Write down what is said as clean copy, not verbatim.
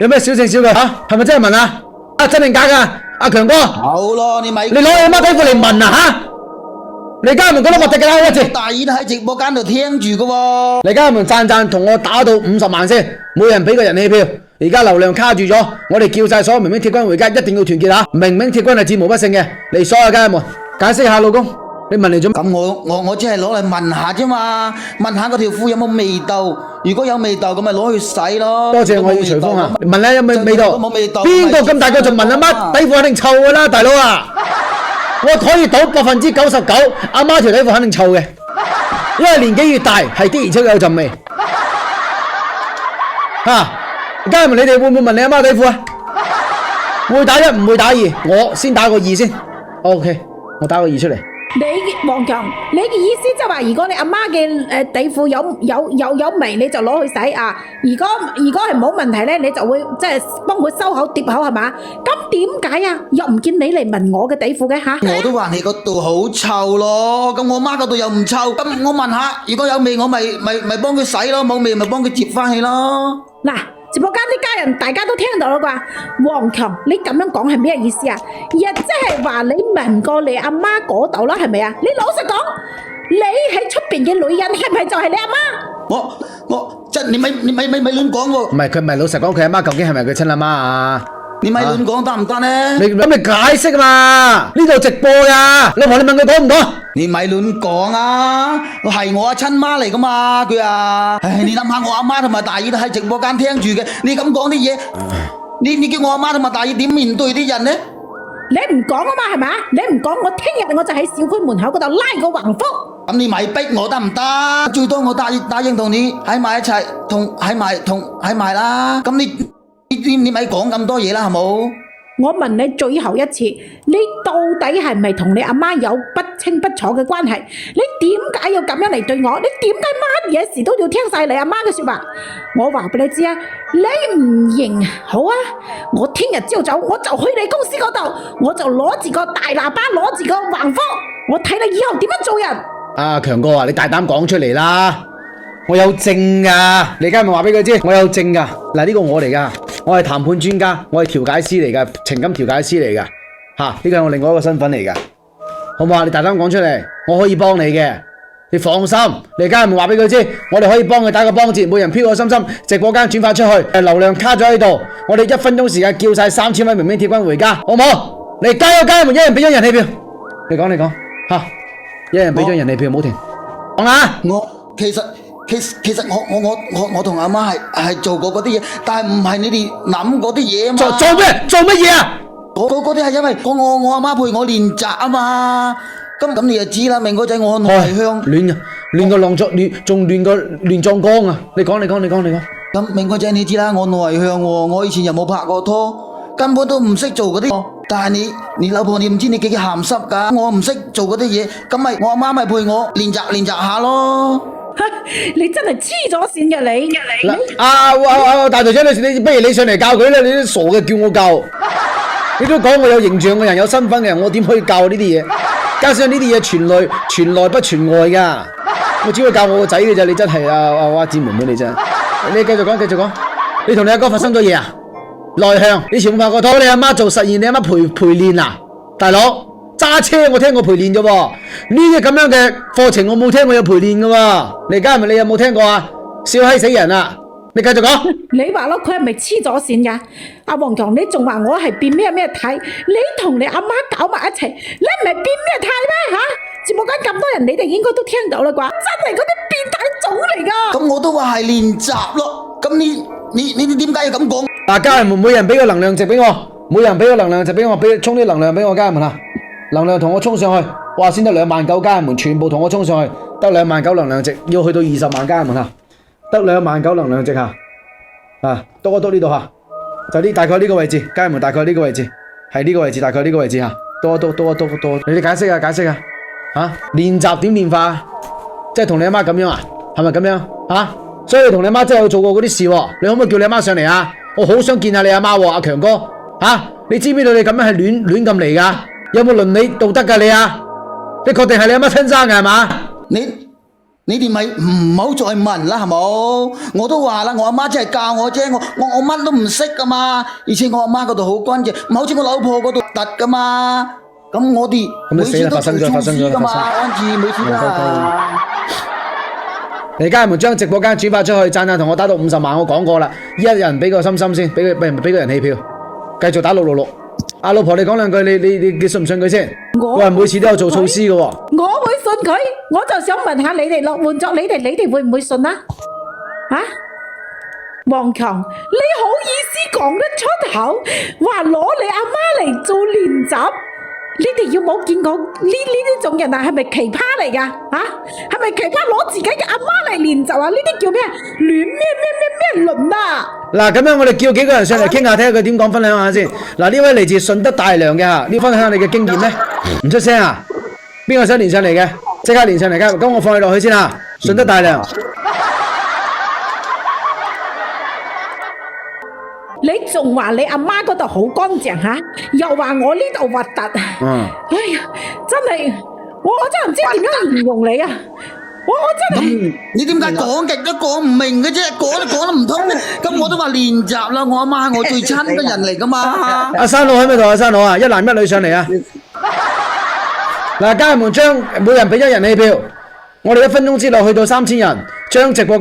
有咩小情小嘅吓？係咪真係問啊？真定假噶？阿強哥，好咯，你咪你攞你阿媽底褲嚟問啊吓？你家門覺得核突嘅啦，一字。大耳喺直播間度聽住嘅喎。你家門讚同我打到50萬先，每人俾個人氣票。而家流量卡住咗，我哋叫晒所有明明鐵軍回家，一定要團結啊！明明鐵軍係戰無不勝嘅，嚟所有家人們解釋下，老公，你問嚟做乜？咁我只係攞嚟問下啫嘛，問下嗰條褲有冇味道，如果有味道咁咪攞去洗咯。多謝我要隨風啊！問下有冇味道？冇味道。邊個咁大個就問阿媽底褲肯定臭噶啦，大佬啊！我可以賭99%阿媽條底褲肯定臭嘅，因為年紀越大係的而且確有陣味。家人們，你哋會唔會問你阿媽底褲啊？會打1唔會打2，我先打個2先。OK， 我打個2出嚟。你黃強，你嘅意思即係話，如果你阿媽嘅底褲有味，你就攞去洗啊。如果係冇問題咧，你就會即係幫佢收口疊口係嘛？咁點解啊？又唔見你嚟聞我嘅底褲嘅吓？我都話你嗰度好臭咯，咁我媽嗰度又唔臭，咁我問下，如果有味我咪幫佢洗咯，冇味咪幫佢接翻起咯。嗱。直播間啲家人大家都聽到啦啩，黃強你咁樣講係咩意思啊？亦即係話你聞過你阿媽嗰度啦，係咪啊？你老實講，你喺出邊嘅女人係唔係就係你阿媽？我真你咪亂講喎！唔係佢唔係老實講，佢阿媽究竟係咪佢親阿媽啊？你咪亂講得唔得呢？你咁咪解釋嘛？呢度直播噶，老婆你問佢講唔講？你咪亂講啊！係我阿親媽嚟噶嘛，佢啊！唉，你諗下我阿媽同埋大耳都喺直播間聽住嘅，你咁講啲嘢，你叫我阿媽同埋大耳點面對啲人呢？你唔講啊嘛，係咪？你唔講，我聽日我就喺小區門口嗰度拉個橫幅。咁你咪逼我得唔得？最多我答應同你喺埋一齊，喺埋啦。咁你咪講咁多嘢啦，係冇？我問你最後一次，你到底係咪同你阿媽有不清不楚嘅關係？你點解要咁樣嚟對我？你點解乜嘢事都要聽晒你阿媽嘅說話？我話俾你知啊，你唔認好啊！我聽日朝早我就去你公司嗰度，我就攞住個大喇叭，攞住個橫幅，我睇你以後點樣做人。阿強哥啊，你大膽講出嚟啦！我有證噶，你而家咪話俾佢知，我有證噶。嗱，呢個我嚟噶，我係談判專家，我係調解師嚟噶，情感調解師嚟噶。呢個係我另外一個身份嚟噶，好唔好啊？你大膽講出嚟，我可以幫你嘅，你放心。你而家咪話俾佢知，我哋可以幫佢打個幫字，每人飄個心心，直播間轉發出去，流量卡咗喺度，我哋1分鐘時間叫晒3000位明明鐵軍回家，好唔好？你加油加油，一人俾張人氣票，你講一人俾張人氣票，唔好停。講啦，其實我同阿媽係做過嗰啲嘢，但係唔係你哋諗嗰啲嘢啊嘛。做乜嘢啊？嗰啲係因為我阿媽陪我練習啊嘛。咁你就知啦，明哥仔我內向，亂個浪作仲亂過亂撞江啊！你講。咁明哥仔你知啦，我內向喎，我以前又冇拍過拖，根本都唔識做嗰啲。但係你老婆你唔知你幾鹹濕噶，我唔識做嗰啲嘢，咁咪我阿媽咪陪我練習下咯。你真係黐咗線嘅你。大隊長你不如你上嚟教佢啦，你都傻嘅叫我教。你都講我有形象嘅人，有身份嘅人，我點可以教呢啲嘢？加上呢啲嘢傳內不傳外噶，我只會教我個仔嘅啫。你真係阿子妹妹你真係。你繼續講。你同你阿哥發生咗嘢啊？內向，以前冇拍過拖，你阿媽做實驗，你阿媽陪練啊？大佬揸車我聽過陪練啫喎，呢啲咁樣嘅課程我冇聽過有陪練噶喎。你而家係咪你有冇聽過啊？笑閪死人啊！你繼續講。你話咯，佢係咪黐咗線噶？阿黃強，你仲話我係變咩態？你同你阿媽搞埋一齊，你唔係變咩態咩吓？直播間咁多人，你哋應該都聽到啦啩？真係嗰啲變態種嚟噶。咁我都話係練習咯。咁你點解要咁講？家人們每人俾個能量值俾我，每人俾個能量值俾我，充啲能量俾我，家人們啊！能量同我衝上去，哇！先得29000，家人們全部同我衝上去，得29000能量值，要去到20萬，家人們啊！得29000能量值吓，篤一篤呢度吓，就呢大概呢個位置，家人們大概呢個位置，係呢個位置，大概呢個位置吓，篤一篤，你哋解釋啊，練習點練法啊？即係同你阿媽咁樣啊？係咪咁樣啊？所以同你阿媽真係有做過嗰啲事喎，你可唔可以叫你阿媽上嚟啊？我好想見下你阿媽喎，阿強哥，你知唔知道你咁樣係亂咁嚟噶？有冇倫理道德噶你啊？你確定係你阿媽親生嘅係嘛？你哋咪唔好再問啦，係冇？我都話啦，我阿媽只係教我啫，我乜都唔識噶嘛，而且我阿媽嗰度好乾淨，唔好似我老婆嗰度突噶嘛。咁我哋每次都做錯事噶嘛，安住每次都係。你家人們將直播間轉發出去，讚同我打到50萬，我講過啦，一人俾個心心先，俾個人氣票，繼續打666。阿老婆，你講兩句，你信唔信佢先？我係每次都有做措施嘅喎。我會信佢，我就想問下你哋落換作你哋會唔會信啊？啊？王強，你好意思講得出口，話攞你阿媽嚟做練習？你哋有冇見過呢種人啊？係咪奇葩嚟噶？啊？係咪奇葩攞自己嘅阿媽嚟練習啊？呢啲叫咩？亂咩論啊？嗱，咁樣我哋叫幾個人上嚟傾下，睇下佢點講，分享下先。嗱，呢位嚟自順德大良嘅吓，你分享下你嘅經驗咧？唔出聲啊？邊個想連上嚟嘅？即刻連上嚟㗎！咁我放你落去先啊！順德大良。你仲話你阿媽嗰度好乾淨吓，又話我呢度核突。哎呀，真係我真係唔知點樣形容你啊！我真係你點解講極都講唔明嘅啫？講都講得唔通。咁我都話練習啦，我阿媽係我最親嘅人嚟噶嘛。阿山佬喺咪度？阿山佬啊，一男一女上嚟啊！嗱，家人們將每人俾1人氣票，我哋1分鐘之內去到3000人，將直播。